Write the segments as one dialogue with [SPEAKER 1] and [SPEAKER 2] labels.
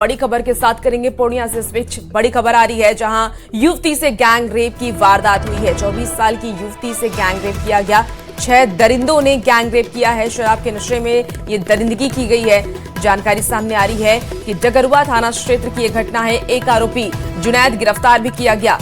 [SPEAKER 1] बड़ी खबर के साथ करेंगे पूर्णिया से स्विच। बड़ी खबर आ रही है जहां युवती से गैंग रेप की वारदात हुई है। 24 साल की युवती से गैंग रेप किया गया। 6 दरिंदों ने गैंग रेप किया है। शराब के नशे में ये दरिंदगी की गई है। जानकारी सामने आ रही है कि डगरुआ थाना क्षेत्र की यह घटना है। एक आरोपी जुनैद गिरफ्तार भी किया गया।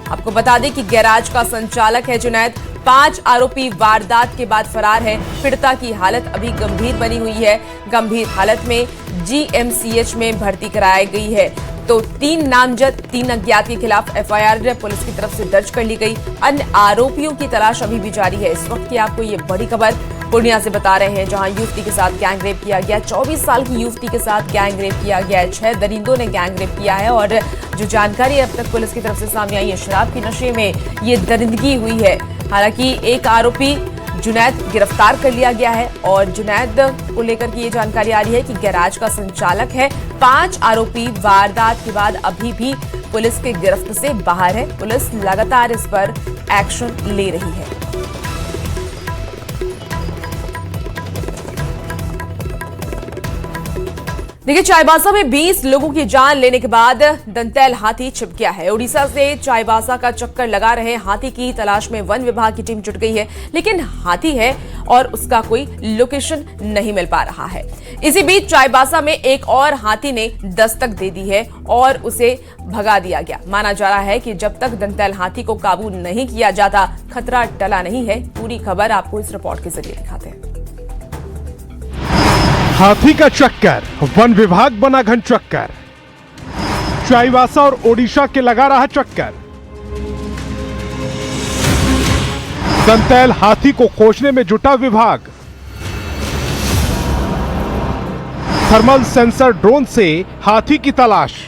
[SPEAKER 1] आपको बता दें कि गैराज का संचालक है जुनैद। 5 आरोपी वारदात के बाद फरार है। पीड़िता की हालत अभी गंभीर बनी हुई है। गंभीर हालत में जीएमसीएच में भर्ती कराई गई है। तो 3 नामजद 3 अज्ञात के खिलाफ एफआईआर पुलिस की तरफ से दर्ज कर ली गई। अन्य आरोपियों की तलाश अभी भी जारी है। इस वक्त की आपको ये बड़ी खबर पूर्णिया से बता रहे हैं जहां युवती के साथ गैंग रेप किया गया। 24 साल की युवती के साथ गैंग रेप किया गया है। 6 दरिंदों ने गैंग रेप किया है और जो जानकारी अब तक पुलिस की तरफ से सामने आई है, शराब के नशे में ये दरिंदगी हुई है। हालांकि एक आरोपी जुनैद गिरफ्तार कर लिया गया है और जुनैद को लेकर की ये जानकारी आ रही है कि गैराज का संचालक है। 5 आरोपी वारदात के बाद अभी भी पुलिस के गिरफ्त से बाहर है। पुलिस लगातार इस पर एक्शन ले रही है। देखिए, चाईबासा में 20 लोगों की जान लेने के बाद दंतैल हाथी छिप गया है। ओडिशा से चाईबासा का चक्कर लगा रहे हाथी की तलाश में वन विभाग की टीम जुट गई है, लेकिन हाथी है और उसका कोई लोकेशन नहीं मिल पा रहा है। इसी बीच चाईबासा में एक और हाथी ने दस्तक दे दी है और उसे भगा दिया गया। माना जा रहा है कि जब तक दंतैल हाथी को काबू नहीं किया जाता, खतरा टला नहीं है। पूरी खबर आपको इस रिपोर्ट के जरिए दिखाते हैं।
[SPEAKER 2] हाथी का चक्कर, वन विभाग बना घन चक्कर। चाईबासा और ओडिशा के लगा रहा चक्कर। दंतैल हाथी को खोजने में जुटा विभाग। थर्मल सेंसर ड्रोन से हाथी की तलाश।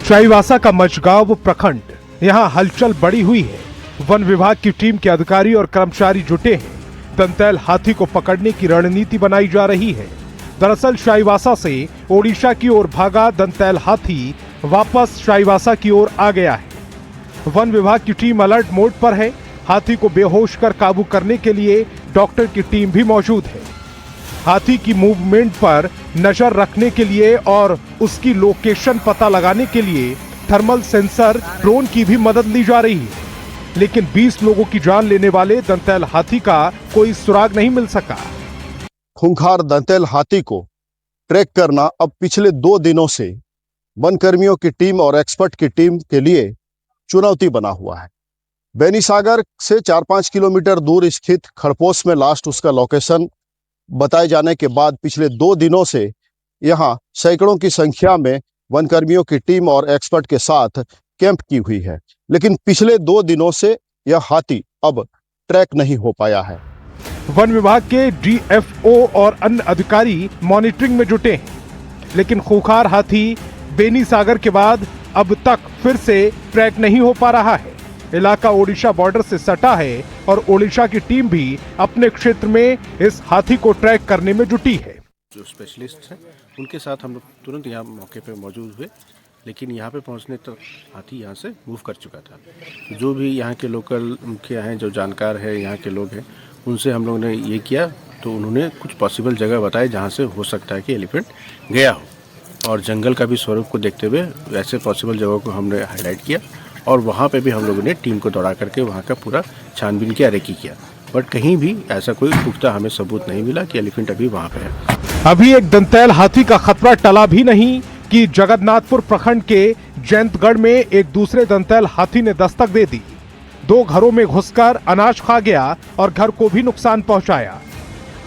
[SPEAKER 2] चाईबासा का मझगांव प्रखंड, यहां हलचल बड़ी हुई है। वन विभाग की टीम के अधिकारी और कर्मचारी जुटे हैं। दंतैल हाथी को पकड़ने की रणनीति बनाई जा रही है। दरअसल चाईबासा से ओडिशा की ओर भागा दंतैल हाथी वापस चाईबासा की ओर आ गया है। वन विभाग की टीम अलर्ट मोड पर है। हाथी को बेहोश कर काबू करने के लिए डॉक्टर की टीम भी मौजूद है। हाथी की मूवमेंट पर नजर रखने के लिए और उसकी लोकेशन पता लगाने के लिए थर्मल सेंसर ड्रोन की भी मदद ली जा रही है। लेकिन 20 लोगों की जान लेने वाले दंतैल हाथी का कोई सुराग नहीं मिल सका।
[SPEAKER 3] खूंखार दंतैल हाथी को ट्रैक करना अब पिछले 2 दिनों से वन कर्मियों की टीम और एक्सपर्ट की टीम के लिए चुनौती बना हुआ है। बेनीसागर से 4-5 किलोमीटर दूर स्थित खड़पोश में लास्ट उसका लोकेशन बताए जाने के बाद पिछले 2 दिनों से यहां सैकड़ों की संख्या में वनकर्मियों की टीम और एक्सपर्ट के साथ कैंप की हुई है। लेकिन पिछले 2 दिनों से यह हाथी अब ट्रैक नहीं हो पाया है।
[SPEAKER 2] वन विभाग के डीएफओ और अन्य अधिकारी मॉनिटरिंग में जुटे हैं, लेकिन खूंखार हाथी बेनीसागर के बाद अब तक फिर से ट्रैक नहीं हो पा रहा है। इलाका ओडिशा बॉर्डर से सटा है और ओडिशा की टीम भी अपने क्षेत्र में इस हाथी को ट्रैक करने में जुटी है।
[SPEAKER 4] जो स्पेशलिस्ट हैं उनके साथ हम लोग तुरंत यहाँ मौके पे मौजूद हुए, लेकिन यहाँ पे पहुँचने तक हाथी यहाँ से मूव कर चुका था। जो भी यहाँ के लोकल मुखिया हैं, जो जानकार है यहाँ के लोग हैं, उनसे हम लोग ने ये किया तो उन्होंने कुछ पॉसिबल जगह बताए जहाँ से हो सकता है कि एलिफेंट गया हो। और जंगल का भी स्वरूप को देखते हुए ऐसे पॉसिबल जगहों को हमने हाईलाइट किया और वहाँ पे भी हम लोगों ने टीम को दौड़ा करके वहाँ का पूरा छानबीन किया, रेकी किया। बट कहीं भी ऐसा कोई पुख्ता हमें सबूत नहीं मिला कि एलिफेंट अभी वहाँ पे है।
[SPEAKER 2] अभी एक दंतैल हाथी का खतरा टला भी नहीं कि जगन्नाथपुर प्रखंड के जयंतगढ़ में एक दूसरे दंतैल हाथी ने दस्तक दे दी। 2 घरों में घुसकर अनाज खा गया और घर को भी नुकसान पहुंचाया।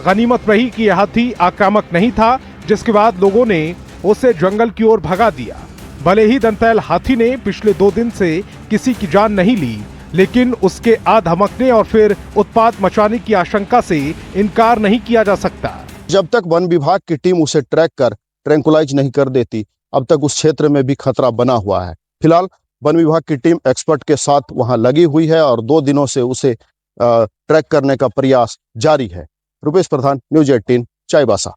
[SPEAKER 2] गनीमत रही कि यह हाथी आक्रामक नहीं था, जिसके बाद लोगों ने उसे जंगल की ओर भगा दिया। भले ही दंतैल हाथी ने पिछले 2 दिन से किसी की जान नहीं ली, लेकिन उसके आ धमकने और फिर उत्पात मचाने की आशंका से इनकार नहीं किया जा सकता।
[SPEAKER 3] जब तक वन विभाग की टीम उसे ट्रैक कर ट्रैंकुलाइज नहीं कर देती, अब तक उस क्षेत्र में भी खतरा बना हुआ है। फिलहाल वन विभाग की टीम एक्सपर्ट के साथ वहां लगी हुई है और 2 दिनों से उसे ट्रैक करने का प्रयास जारी है। रुपेश प्रधान, न्यूज़ 18, चाईबासा।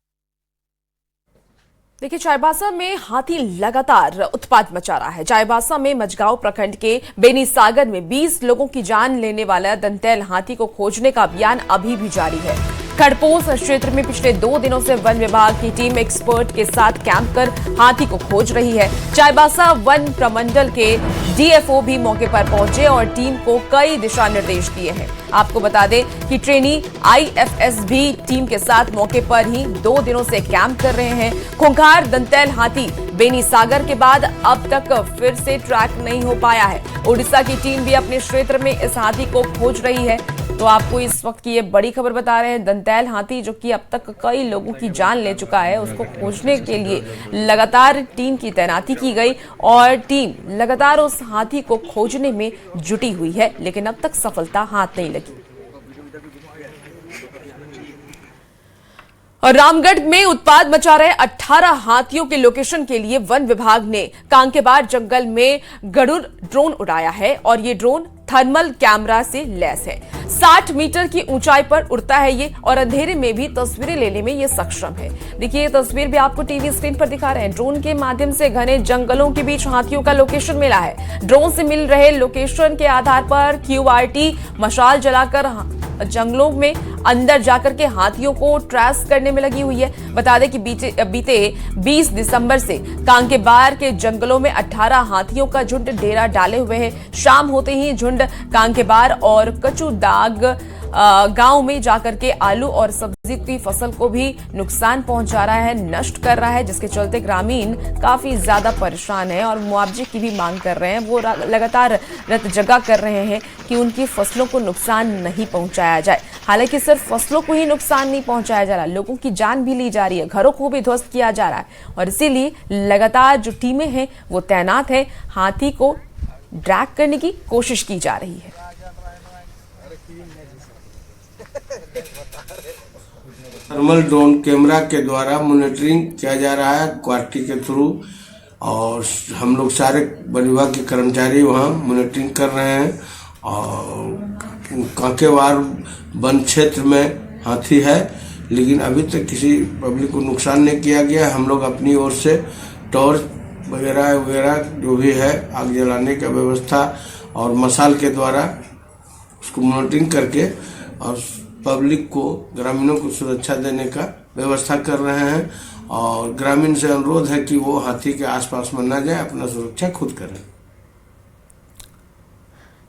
[SPEAKER 1] देखिए, चाईबासा में हाथी लगातार उत्पात मचा रहा है। चाईबासा में मझगांव प्रखंड के बेनीसागर में 20 लोगों की जान लेने वाला दंतैल हाथी को खोजने का अभियान अभी भी जारी है। खड़पोस क्षेत्र में पिछले 2 दिनों से वन विभाग की टीम एक्सपर्ट के साथ कैंप कर हाथी को खोज रही है। चाईबासा वन प्रमंडल के डीएफओ भी मौके पर पहुंचे और टीम को कई दिशा निर्देश दिए हैं। आपको बता दें कि ट्रेनी आईएफएस भी टीम के साथ मौके पर ही 2 दिनों से कैंप कर रहे हैं। खूंखार दंतैल हाथी बेनीसागर के बाद अब तक फिर से ट्रैक नहीं हो पाया है। ओडिशा की टीम भी अपने क्षेत्र में इस हाथी को खोज रही है। तो आपको इस वक्त की ये बड़ी खबर बता रहे हैं, दंतैल हाथी जो कि अब तक कई लोगों की जान ले चुका है, उसको खोजने के लिए लगातार टीम की तैनाती की गई और टीम लगातार उस हाथी को खोजने में जुटी हुई है, लेकिन अब तक सफलता हाथ नहीं लगी। और रामगढ़ में उत्पात मचा रहे 18 हाथियों के लोकेशन के लिए वन विभाग ने कांकेबार जंगल में गरुड़ ड्रोन उड़ाया है और ये ड्रोन थर्मल कैमरा से लैस है। 60 मीटर की ऊंचाई पर उड़ता है ये और अंधेरे में भी तस्वीरें लेने में ये सक्षम है। देखिए, ये तस्वीर भी आपको टीवी स्क्रीन पर दिखा रहे हैं। ड्रोन के माध्यम से घने जंगलों के बीच हाथियों का लोकेशन मिला है। ड्रोन से मिल रहे लोकेशन के आधार पर क्यूआरटी मशाल जलाकर जंगलों में अंदर जाकर के हाथियों को ट्रेस करने में लगी हुई है। बता दें कि बीते 20 दिसंबर से कांकेबार के जंगलों में 18 हाथियों का झुंड डेरा डाले हुए है। शाम होते ही झुंड कांकेबार और कचूदाग गांव में जाकर के आलू और सब्जी की फसल को भी नुकसान पहुंचा रहा है, नष्ट कर रहा है, जिसके चलते ग्रामीण काफी ज्यादा परेशान है और मुआवजे की भी मांग कर रहे हैं। वो लगातार रत जगा कर रहे हैं कि उनकी फसलों को नुकसान नहीं पहुंचाया जाए। हालांकि सिर्फ फसलों को ही नुकसान नहीं पहुंचाया जा रहा, लोगों की जान भी ली जा रही है, घरों को भी ध्वस्त किया जा रहा है और इसीलिए लगातार जो टीमें हैं वो तैनात है। हाथी को ड्रैग करने की कोशिश की जा रही है।
[SPEAKER 5] थर्मल ड्रोन कैमरा के द्वारा मॉनिटरिंग किया जा रहा है क्वार्टी के थ्रू और हम लोग सारे वन विभाग के कर्मचारी वहाँ मॉनिटरिंग कर रहे हैं। और कांकेवार वन क्षेत्र में हाथी है, लेकिन अभी तक किसी पब्लिक को नुकसान नहीं किया गया। हम लोग अपनी ओर से टॉर्च वगैरह जो भी है आग जलाने का व्यवस्था और मशाल के द्वारा उसको मॉनिटरिंग करके और पब्लिक को, ग्रामीणों को सुरक्षा देने का व्यवस्था कर रहे हैं। और ग्रामीण से अनुरोध है कि वो हाथी के आसपास में न जाए, अपना सुरक्षा खुद करें।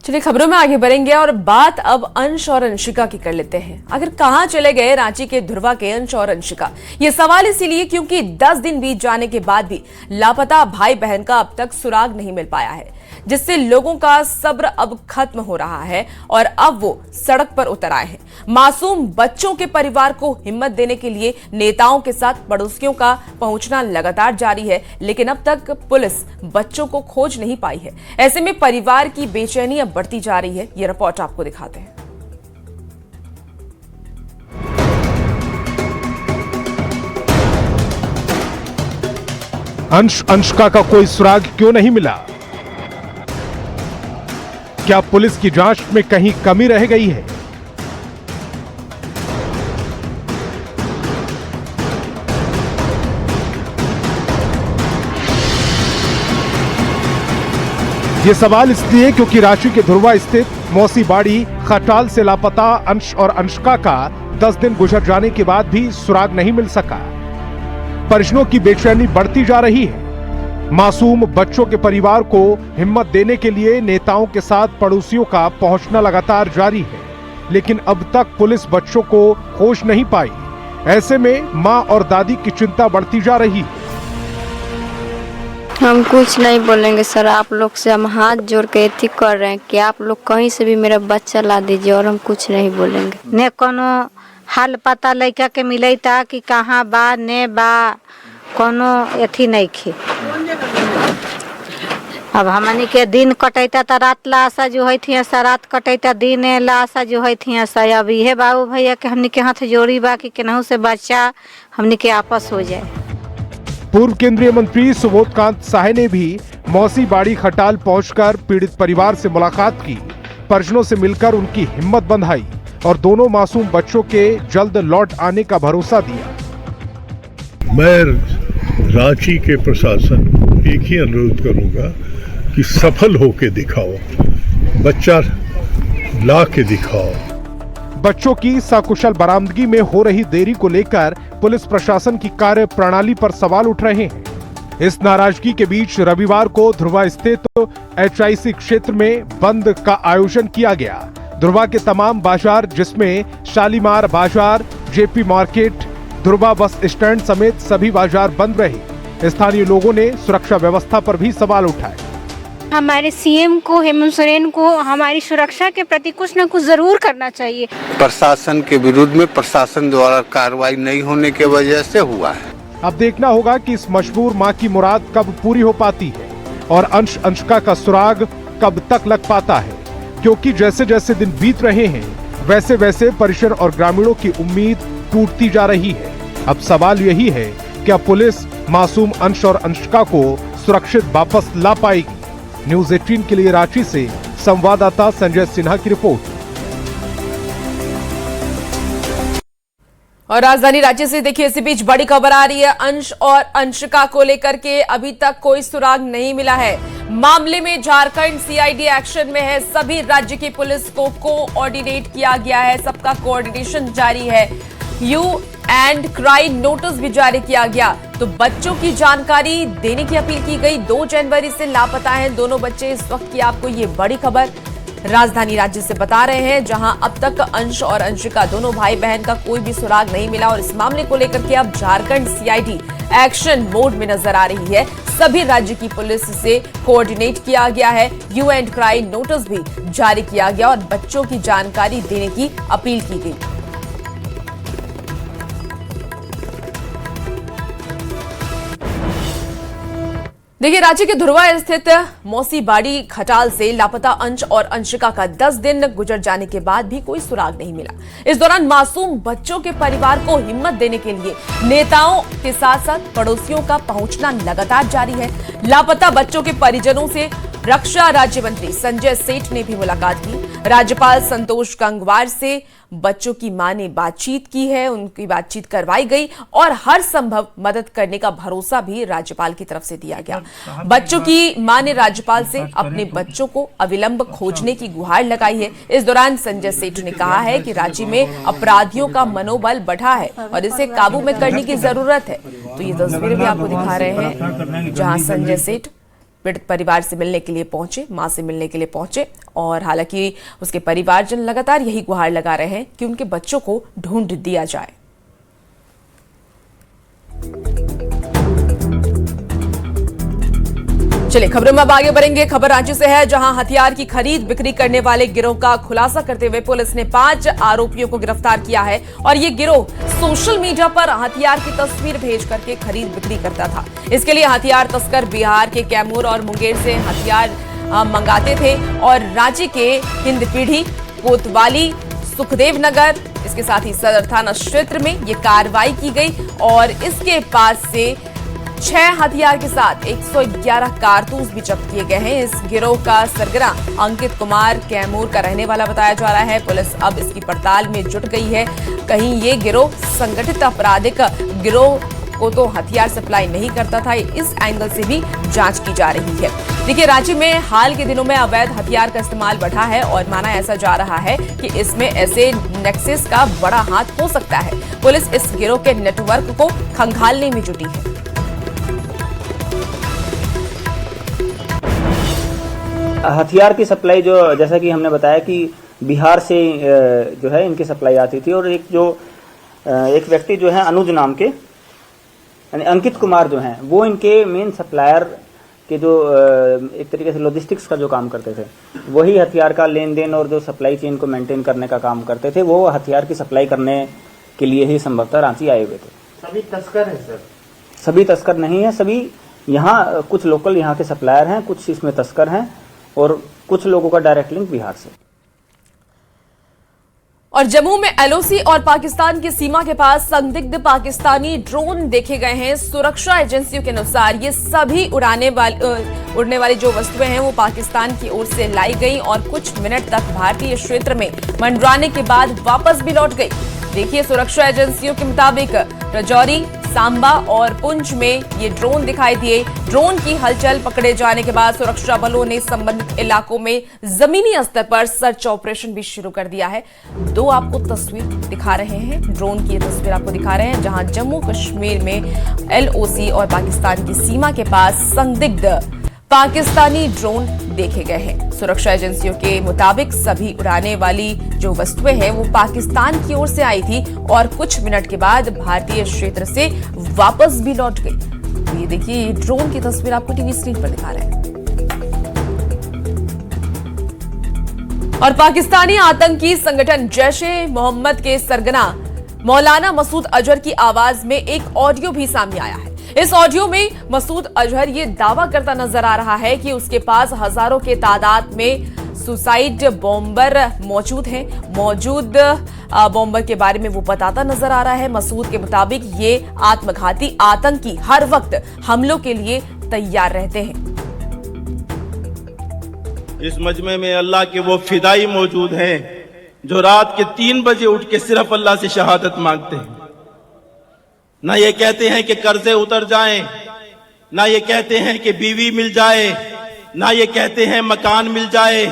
[SPEAKER 1] चलिए खबरों में आगे बढ़ेंगे और बात अब अंश और अंशिका की कर लेते हैं। आखिर कहां चले गए रांची के धुरवा के अंश और अंशिका? ये सवाल इसीलिए क्योंकि 10 दिन बीत जाने के बाद भी लापता भाई बहन का अब तक सुराग नहीं मिल पाया है, जिससे लोगों का सब्र अब खत्म हो रहा है और अब वो सड़क पर उतर आए हैं। मासूम बच्चों के परिवार को हिम्मत देने के लिए नेताओं के साथ पड़ोसियों का पहुंचना लगातार जारी है, लेकिन अब तक पुलिस बच्चों को खोज नहीं पाई है। ऐसे में परिवार की बेचैनी अब बढ़ती जा रही है। ये रिपोर्ट आपको दिखाते हैं।
[SPEAKER 2] अंशिका का कोई सुराग क्यों नहीं मिला? क्या पुलिस की जांच में कहीं कमी रह गई है? ये सवाल इसलिए क्योंकि रांची के धुरवा स्थित मौसी बाड़ी खटाल से लापता अंश और अंशिका का 10 दिन गुजर जाने के बाद भी सुराग नहीं मिल सका। परिजनों की बेचैनी बढ़ती जा रही है। मासूम बच्चों के परिवार को हिम्मत देने के लिए नेताओं के साथ पड़ोसियों का पहुंचना लगातार जारी है, लेकिन अब तक पुलिस बच्चों को खोज नहीं पाई। ऐसे में मां और दादी की चिंता बढ़ती जा रही है।
[SPEAKER 6] हम कुछ नहीं बोलेंगे सर, आप लोग से हम हाथ जोड़ के एथी कर रहे हैं कि आप लोग कहीं से भी मेरा बच्चा ला दीजिए और हम कुछ नहीं बोलेंगे।
[SPEAKER 7] ने कोनो हाल पता लड़का के मिले था कि कहाँ बा ने बा, कोनो एथी नहीं खे। अब हमनी के दिन कटैता तो रात ला आशा जो है थी, रात कटैता दिन ला आशा जो है थी। अब ये बाबू भैया के हमनी के हाथ जोड़ी बा कि केनहू से बच्चा हमनी के आपस हो जाए।
[SPEAKER 2] पूर्व केंद्रीय मंत्री सुबोधकांत साहे ने भी मौसी बाड़ी खटाल पहुंचकर पीड़ित परिवार से मुलाकात की, परिजनों से मिलकर उनकी हिम्मत बंधाई और दोनों मासूम बच्चों के जल्द लौट आने का भरोसा दिया।
[SPEAKER 8] मैं रांची के प्रशासन को एक ही अनुरोध करूंगा कि सफल होके दिखाओ, बच्चा ला के दिखाओ।
[SPEAKER 2] बच्चों की सकुशल बरामदगी में हो रही देरी को लेकर पुलिस प्रशासन की कार्य प्रणाली पर सवाल उठ रहे हैं। इस नाराजगी के बीच रविवार को ध्रुवा स्थित HIC क्षेत्र में बंद का आयोजन किया गया। ध्रुवा के तमाम बाजार जिसमें शालीमार बाजार, JP market, Dhruva bus stand समेत सभी बाजार बंद रहे। स्थानीय लोगों ने सुरक्षा व्यवस्था पर भी सवाल उठाए।
[SPEAKER 9] हमारे CM को, हेमंत सोरेन को हमारी सुरक्षा के प्रति कुछ न कुछ जरूर करना चाहिए।
[SPEAKER 10] प्रशासन के विरुद्ध में प्रशासन द्वारा कार्रवाई नहीं होने की वजह से हुआ है।
[SPEAKER 2] अब देखना होगा कि इस मजबूर मां की मुराद कब पूरी हो पाती है और अंशिका का सुराग कब तक लग पाता है, क्योंकि जैसे जैसे दिन बीत रहे हैं वैसे वैसे परिसर और ग्रामीणों की उम्मीद टूटती जा रही है। अब सवाल यही है क्या पुलिस मासूम अंश और अंशिका को सुरक्षित वापस ला पाएगी। न्यूज़ 18 के लिए रांची से संवाददाता संजय सिन्हा की रिपोर्ट।
[SPEAKER 1] और राजधानी रांची से देखिए इसी बीच बड़ी खबर आ रही है। अंश और अंशिका को लेकर के अभी तक कोई सुराग नहीं मिला है। मामले में झारखंड CID एक्शन में है। सभी राज्य की पुलिस को कोऑर्डिनेट किया गया है, सबका कोऑर्डिनेशन जारी है। यू एंड क्राई नोटिस भी जारी किया गया। तो बच्चों की जानकारी देने की अपील की गई। 2 जनवरी से लापता हैं दोनों बच्चे। इस वक्त की आपको ये बड़ी खबर राजधानी राज्य से बता रहे हैं, जहां अब तक अंश और अंशिका दोनों भाई बहन का कोई भी सुराग नहीं मिला। और इस मामले को लेकर के अब झारखंड CID एक्शन मोड में नजर आ रही है। सभी राज्य की पुलिस से कोऑर्डिनेट किया गया है। यू एंड क्राई नोटिस भी जारी किया गया और बच्चों की जानकारी देने की अपील की गई। देखिए रांची के ध्रुवा स्थित मौसीबाड़ी खटाल से लापता अंश और अंशिका का 10 दिन गुजर जाने के बाद भी कोई सुराग नहीं मिला। इस दौरान मासूम बच्चों के परिवार को हिम्मत देने के लिए नेताओं के साथ साथ पड़ोसियों का पहुंचना लगातार जारी है। लापता बच्चों के परिजनों से रक्षा राज्य मंत्री संजय सेठ ने भी मुलाकात की। राज्यपाल संतोष गंगवार से बच्चों की मां ने बातचीत की है, उनकी बातचीत करवाई गई और हर संभव मदद करने का भरोसा भी राज्यपाल की तरफ से दिया गया। बच्चों की मां ने राज्यपाल से अपने बच्चों को अविलंब खोजने की गुहार लगाई है। इस दौरान संजय सेठ ने कहा है कि राज्य में अपराधियों का मनोबल बढ़ा है और इसे काबू में करने की जरूरत है। तो ये तस्वीरें भी आपको दिखा रहे हैं जहां संजय सेठ पीड़ित परिवार से मिलने के लिए पहुंचे, मां से मिलने के लिए पहुंचे। और हालांकि उसके परिवारजन लगातार यही गुहार लगा रहे हैं कि उनके बच्चों को ढूंढ दिया जाए। चलिए खबरों में अब आगे बढ़ेंगे। खबर रांची से है, जहां हथियार की खरीद बिक्री करने वाले गिरोह का खुलासा करते हुए पुलिस ने 5 आरोपियों को गिरफ्तार किया है। और ये गिरोह सोशल मीडिया पर हथियार की तस्वीर भेज करके खरीद बिक्री करता था। इसके लिए हथियार तस्कर बिहार के कैमूर और मुंगेर से हथियार मंगाते थे और रांची के हिंदपीढ़ी, कोतवाली, सुखदेव नगर, इसके साथ ही सदर थाना क्षेत्र में ये कार्रवाई की गई और इसके पास से 6 हथियार के साथ 111 कारतूस भी जब्त किए गए हैं। इस गिरोह का सरगना अंकित कुमार कैमूर का रहने वाला बताया जा रहा है। पुलिस अब इसकी पड़ताल में जुट गई है। कहीं ये गिरोह संगठित आपराधिक गिरोह को तो हथियार सप्लाई नहीं करता था, इस एंगल से भी जांच की जा रही है। देखिए रांची में हाल के दिनों में अवैध हथियार का इस्तेमाल बढ़ा है और माना ऐसा जा रहा है कि इसमें ऐसे नेक्सस का बड़ा हाथ हो सकता है। पुलिस इस गिरोह के नेटवर्क को खंगालने में जुटी है।
[SPEAKER 11] हथियार की सप्लाई जो जैसा कि हमने बताया कि बिहार से जो है इनकी सप्लाई आती थी और एक व्यक्ति जो है अनुज नाम के यानी अंकित कुमार जो हैं वो इनके मेन सप्लायर के जो एक तरीके से लॉजिस्टिक्स का जो काम करते थे, वही हथियार का लेन देन और जो सप्लाई चेन को मेंटेन करने का काम करते थे। वो हथियार की सप्लाई करने के लिए ही संभवतः रांची आए हुए थे।
[SPEAKER 12] सभी तस्कर हैं सर?
[SPEAKER 11] सभी तस्कर नहीं है, सभी यहाँ कुछ लोकल यहाँ के सप्लायर हैं, कुछ इसमें तस्कर हैं और कुछ लोगों का डायरेक्ट लिंक बिहार से।
[SPEAKER 1] और जम्मू में LOC और पाकिस्तान की सीमा के पास संदिग्ध पाकिस्तानी ड्रोन देखे गए हैं। सुरक्षा एजेंसियों के अनुसार ये सभी उड़ने वाली जो वस्तुएं हैं वो पाकिस्तान की ओर से लाई गई और कुछ मिनट तक भारतीय क्षेत्र में मंडराने के बाद वापस भी लौट गई। देखिए, सुरक्षा एजेंसियों के मुताबिक राजौरी, सांबा और पुंछ में ये ड्रोन दिखाई दिए। ड्रोन की हलचल पकड़े जाने के बाद सुरक्षा बलों ने संबंधित इलाकों में जमीनी स्तर पर सर्च ऑपरेशन भी शुरू कर दिया है। दो आपको तस्वीर दिखा रहे हैं, ड्रोन की ये तस्वीर आपको दिखा रहे हैं, जहां जम्मू कश्मीर में LOC और पाकिस्तान की सीमा के पास संदिग्ध पाकिस्तानी ड्रोन देखे गए हैं। सुरक्षा एजेंसियों के मुताबिक सभी उड़ाने वाली जो वस्तुएं हैं वो पाकिस्तान की ओर से आई थी और कुछ मिनट के बाद भारतीय क्षेत्र से वापस भी लौट गई। तो ये देखिए, ये ड्रोन की तस्वीर आपको टीवी स्क्रीन पर दिखा रहे हैं। और पाकिस्तानी आतंकी संगठन जैश-ए-मोहम्मद के सरगना मौलाना मसूद अजहर की आवाज में एक ऑडियो भी सामने आया है। इस ऑडियो में मसूद अजहर ये दावा करता नजर आ रहा है कि उसके पास हजारों के तादाद में सुसाइड बॉम्बर मौजूद हैं। मौजूद बॉम्बर के बारे में वो बताता नजर आ रहा है। मसूद के मुताबिक ये आत्मघाती आतंकी हर वक्त हमलों के लिए तैयार रहते हैं।
[SPEAKER 12] इस मजमे में अल्लाह के वो फिदाई मौजूद हैं जो रात के 3 बजे उठ के सिर्फ अल्लाह से शहादत मांगते हैं। ना ये कहते हैं कि कर्जे उतर जाएं, ना ये कहते हैं कि बीवी मिल जाए, ना ये कहते हैं मकान मिल जाए,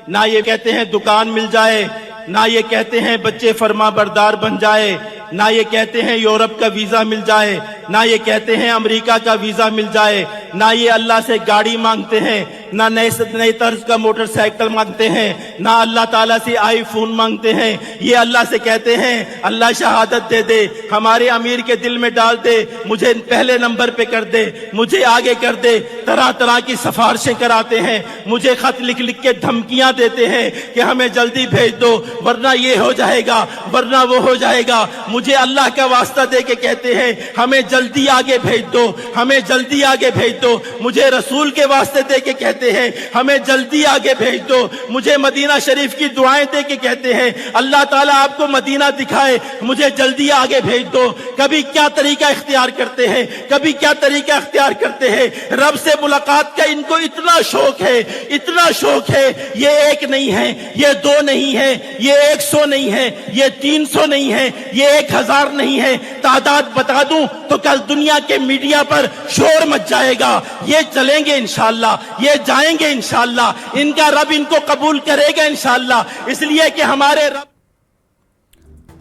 [SPEAKER 12] ना ये कहते हैं दुकान मिल जाए, ना ये कहते हैं बच्चे फरमा बरदार बन जाए, ना ये कहते हैं यूरोप का वीजा मिल जाए, ना ये कहते हैं अमेरिका का वीजा मिल जाए, ना ये अल्लाह से गाड़ी मांगते हैं, ना नए तर्ज का मोटरसाइकिल मांगते हैं, ना अल्लाह ताला से आईफोन मांगते हैं। ये अल्लाह से कहते हैं अल्लाह शहादत दे दे, हमारे अमीर के दिल में डाल दे, मुझे पहले नंबर पे कर दे, मुझे आगे कर दे। तरह तरह की सिफारिशें कराते हैं, मुझे खत लिख लिख के धमकियां देते हैं कि हमें जल्दी भेज दो वरना ये हो जाएगा, वरना वो हो जाएगा। मुझे अल्लाह का वास्ता दे के कहते हैं हमें जल्दी आगे भेज दो, हमें जल्दी आगे भेज दो। मुझे रसूल के वास्ते दे के कहते हैं हमें जल्दी आगे भेज दो। मुझे मदीना शरीफ की दुआएं दे के कहते हैं अल्लाह ताला आपको मदीना दिखाए, मुझे जल्दी आगे भेज दो। कभी क्या तरीका इख्तियार करते हैं, कभी क्या तरीका इख्तियार करते हैं। रब से मुलाकात का इनको इतना शौक है, इतना शौक है। ये एक नहीं है, ये 2 नहीं है, ये 100 नहीं है, ये 300 नहीं है, ये 1000 नहीं है। तादाद बता दूं तो कल दुनिया के मीडिया पर शोर मच जाएगा। ये चलेंगे इंशाअल्लाह, ये जाएंगे इंशाअल्लाह, इनका रब इनको कबूल करेगा इंशाअल्लाह, इसलिए कि हमारे रब।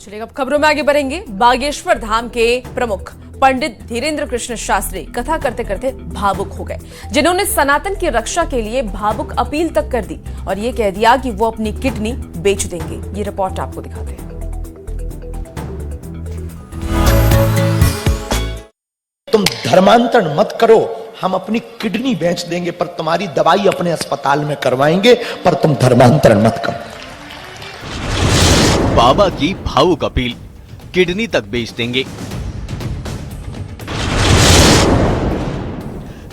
[SPEAKER 1] चलिए अब खबरों में आगे बढ़ेंगे। बागेश्वर धाम के प्रमुख पंडित धीरेन्द्र कृष्ण शास्त्री कथा करते करते भावुक हो गए, जिन्होंने सनातन की रक्षा के लिए भावुक अपील तक कर दी और ये कह दिया कि वो अपनी किडनी बेच देंगे। ये रिपोर्ट आपको दिखाते हैं।
[SPEAKER 13] तुम धर्मांतरण मत करो, हम अपनी किडनी बेच देंगे पर तुम्हारी दवाई अपने अस्पताल में करवाएंगे, पर तुम धर्मांतरण मत करो।
[SPEAKER 14] बाबा की भावुक अपील, किडनी तक बेच देंगे।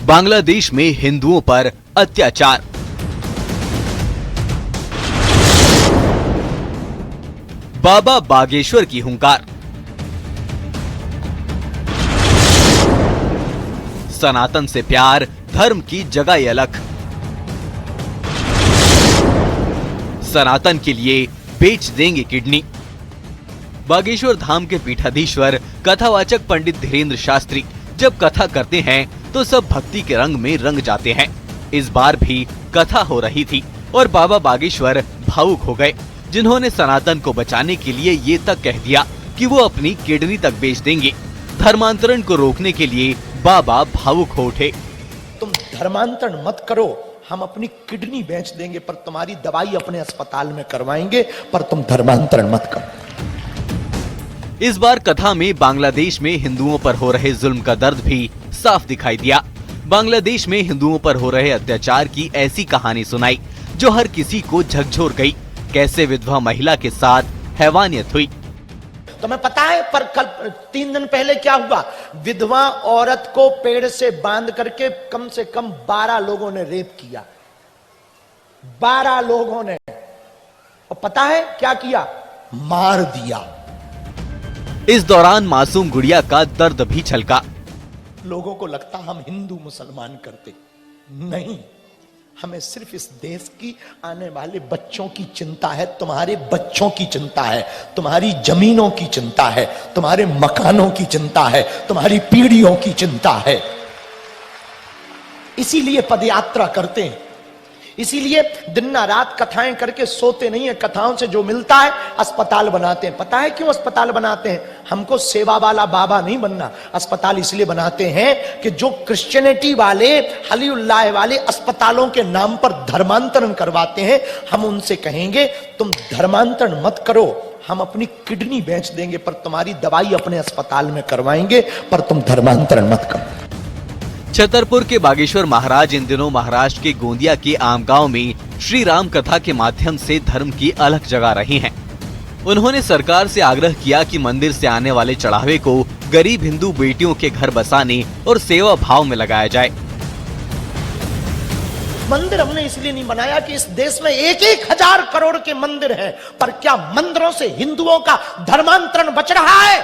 [SPEAKER 14] बांग्लादेश में हिंदुओं पर अत्याचार। बाबा बागेश्वर की हुंकार। सनातन से प्यार, धर्म की जगाई अलख। सनातन के लिए बेच देंगे किडनी। बागेश्वर धाम के पीठाधीश्वर कथावाचक पंडित धीरेन्द्र शास्त्री जब कथा करते हैं तो सब भक्ति के रंग में रंग जाते हैं। इस बार भी कथा हो रही थी और बाबा बागेश्वर भावुक हो गए, जिन्होंने सनातन को बचाने के लिए ये तक कह दिया कि वो अपनी किडनी तक बेच देंगे। धर्मांतरण को रोकने के लिए बाबा भावुक हो उठे।
[SPEAKER 13] तुम धर्मांतरण मत करो, हम अपनी किडनी बेच देंगे पर तुम्हारी दवाई अपने अस्पताल में करवाएंगे, पर तुम धर्मांतरण मत करो।
[SPEAKER 14] इस बार कथा में बांग्लादेश में हिंदुओं पर हो रहे जुल्म का दर्द भी साफ दिखाई दिया। बांग्लादेश में हिंदुओं पर हो रहे अत्याचार की ऐसी कहानी सुनाई जो हर किसी को झकझोर गई। कैसे विधवा महिला के साथ हैवानियत हुई।
[SPEAKER 13] तुम्हें पता है पर कल 3 दिन पहले क्या हुआ? विधवा औरत को पेड़ से बांध करके कम से कम 12 लोगों ने रेप किया। 12 लोगों ने, और पता है क्या किया? मार दिया।
[SPEAKER 14] इस दौरान मासूम गुड़िया का दर्द भी छलका।
[SPEAKER 13] लोगों को लगता हम हिंदू मुसलमान करते नहीं, हमें सिर्फ इस देश की आने वाले बच्चों की चिंता है, तुम्हारे बच्चों की चिंता है, तुम्हारी जमीनों की चिंता है, तुम्हारे मकानों की चिंता है, तुम्हारी पीढ़ियों की चिंता है। इसीलिए पदयात्रा करते हैं, इसीलिए दिन रात कथाएं करके सोते नहीं है। कथाओं से जो मिलता है अस्पताल बनाते हैं। पता है क्यों अस्पताल बनाते हैं? हमको सेवा वाला बाबा नहीं बनना। अस्पताल इसलिए बनाते हैं कि जो क्रिश्चियनिटी वाले, हलीउल्लाह वाले अस्पतालों के नाम पर धर्मांतरण करवाते हैं, हम उनसे कहेंगे तुम धर्मांतरण मत करो, हम अपनी किडनी बेच देंगे पर तुम्हारी दवाई अपने अस्पताल में करवाएंगे, पर तुम धर्मांतरण मत करो।
[SPEAKER 14] छतरपुर के बागेश्वर महाराज इन दिनों महाराष्ट्र के गोंदिया के आमगांव में श्री राम कथा के माध्यम से धर्म की अलख जगा रहे हैं। उन्होंने सरकार से आग्रह किया कि मंदिर से आने वाले चढ़ावे को गरीब हिंदू बेटियों के घर बसाने और सेवा भाव में लगाया जाए।
[SPEAKER 13] मंदिर हमने इसलिए नहीं बनाया कि इस देश में 1,000 करोड़ के मंदिर हैं, पर क्या मंदिरों से हिंदुओं का धर्मांतरण बच रहा है?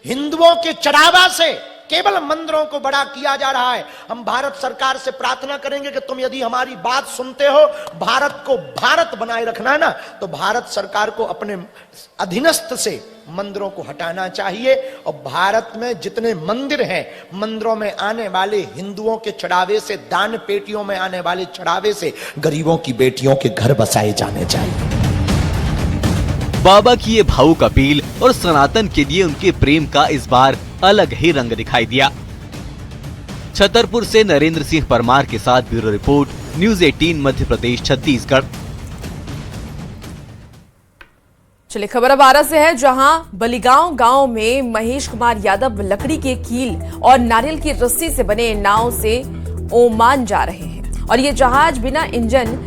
[SPEAKER 13] हिंदुओं के चढ़ावा से केवल मंदिरों को बड़ा किया जा रहा है। हम भारत सरकार से प्रार्थना करेंगे कि तुम यदि हमारी बात सुनते हो, भारत को भारत बनाए रखना है ना, तो भारत सरकार को अपने अधीनस्थ से मंदिरों को हटाना चाहिए। और भारत में जितने मंदिर हैं, मंदिरों में आने वाले हिंदुओं के चढ़ावे से, दान पेटियों में आने वाले चढ़ावे से गरीबों की बेटियों के घर बसाए जाने चाहिए।
[SPEAKER 14] बाबा की ये भावुक अपील और सनातन के लिए उनके प्रेम का इस बार अलग ही रंग दिखाई दिया। छतरपुर से नरेंद्र सिंह परमार के साथ bureau report, news 18 Madhya Pradesh Chhattisgarh.
[SPEAKER 1] चलिए खबर अब आरा से है, जहां बलिगांव गांव में महेश कुमार यादव लकड़ी के कील और नारियल की रस्सी से बने नाव से ओमान जा रहे हैं और ये जहाज बिना इंजन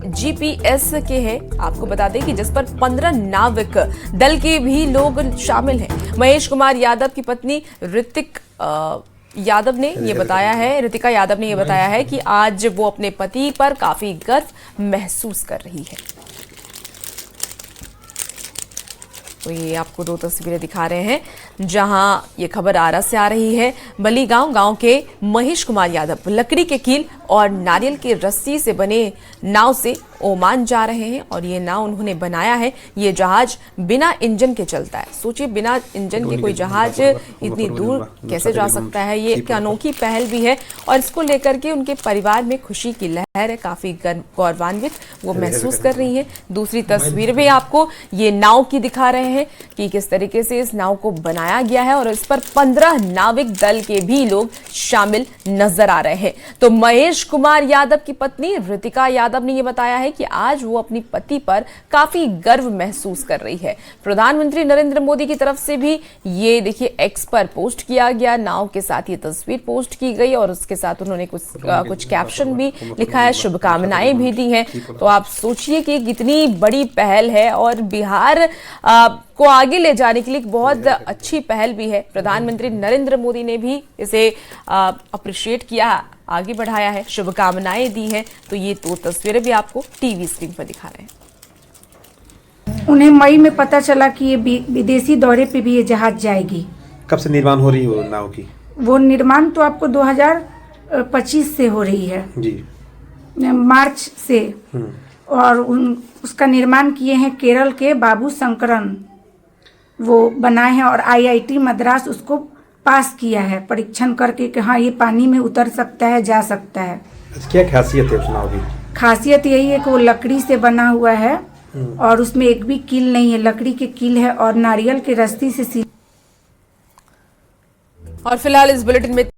[SPEAKER 1] GPS के हैं। आपको बता दें कि जिस पर 15 नाविक दल के भी लोग शामिल हैं। महेश कुमार यादव की पत्नी ऋतिका यादव ने ये बताया है कि आज वो अपने पति पर काफी गर्व महसूस कर रही है। तो ये आपको दो तस्वीरें दिखा रहे हैं, जहां ये खबर आरा से आ रही है। बलिगांव गांव के महेश कुमार यादव लकड़ी के कील और नारियल की रस्सी से बने नाव से ओमान जा रहे हैं और ये नाव उन्होंने बनाया है। ये जहाज बिना इंजन के चलता है। सोचिए, बिना इंजन के कोई जहाज इतनी दूर कैसे जा सकता है। ये एक अनोखी पहल भी है और इसको लेकर के उनके परिवार में खुशी की लहर है, काफी गौरवान्वित वो महसूस कर रही है। दूसरी तस्वीर में आपको ये नाव की दिखा रहे हैं कि किस तरीके से इस नाव को बनाया गया है और इस पर 15 नाविक दल के भी लोग शामिल नजर आ रहे हैं। तो महेश कुमार यादव की पत्नी ऋतिका यादव ने यह बताया है कि आज वो अपनी पति पर काफी गर्व महसूस कर रही है। प्रधानमंत्री नरेंद्र मोदी की तरफ से भी ये देखिए एक्स पर पोस्ट किया गया, नाव के साथ ये तस्वीर पोस्ट की गई और उसके साथ उन्होंने कुछ कैप्शन भी लिखा है, शुभकामनाएं भी दी हैं। तो आप सोचिए कि कितनी बड़ी पहल है और बिहार को आगे ले जाने के लिए बहुत अच्छी पहल भी है। प्रधानमंत्री नरेंद्र मोदी ने भी इसे अप्रिशिएट किया, आगे बढ़ाया है, शुभकामनाएं दी हैं। तो ये दो तस्वीरें भी आपको टीवी स्क्रीन पर दिखा रहे हैं।
[SPEAKER 15] उन्हें मई में पता चला कि ये विदेशी दौरे पे भी ये जहाज जाएगी।
[SPEAKER 16] कब से निर्माण हो रही है वो नाव की? वो
[SPEAKER 15] निर्माण तो आपको 2025 से हो रही है
[SPEAKER 16] जी,
[SPEAKER 15] मार्च से। और उसका निर्माण किए हैं केरल के बाबू शंकरन, वो बनाए हैं और IIT मद्रास उसको पास किया है परीक्षण करके कि हाँ ये पानी में उतर सकता है, जा सकता है।
[SPEAKER 16] क्या खासियत है उस नाव की?
[SPEAKER 15] खासियत यही है कि वो लकड़ी से बना हुआ है और उसमें एक भी कील नहीं है, लकड़ी के कील है और नारियल के रस्सी से।
[SPEAKER 1] और फिलहाल इस बुलेटिन में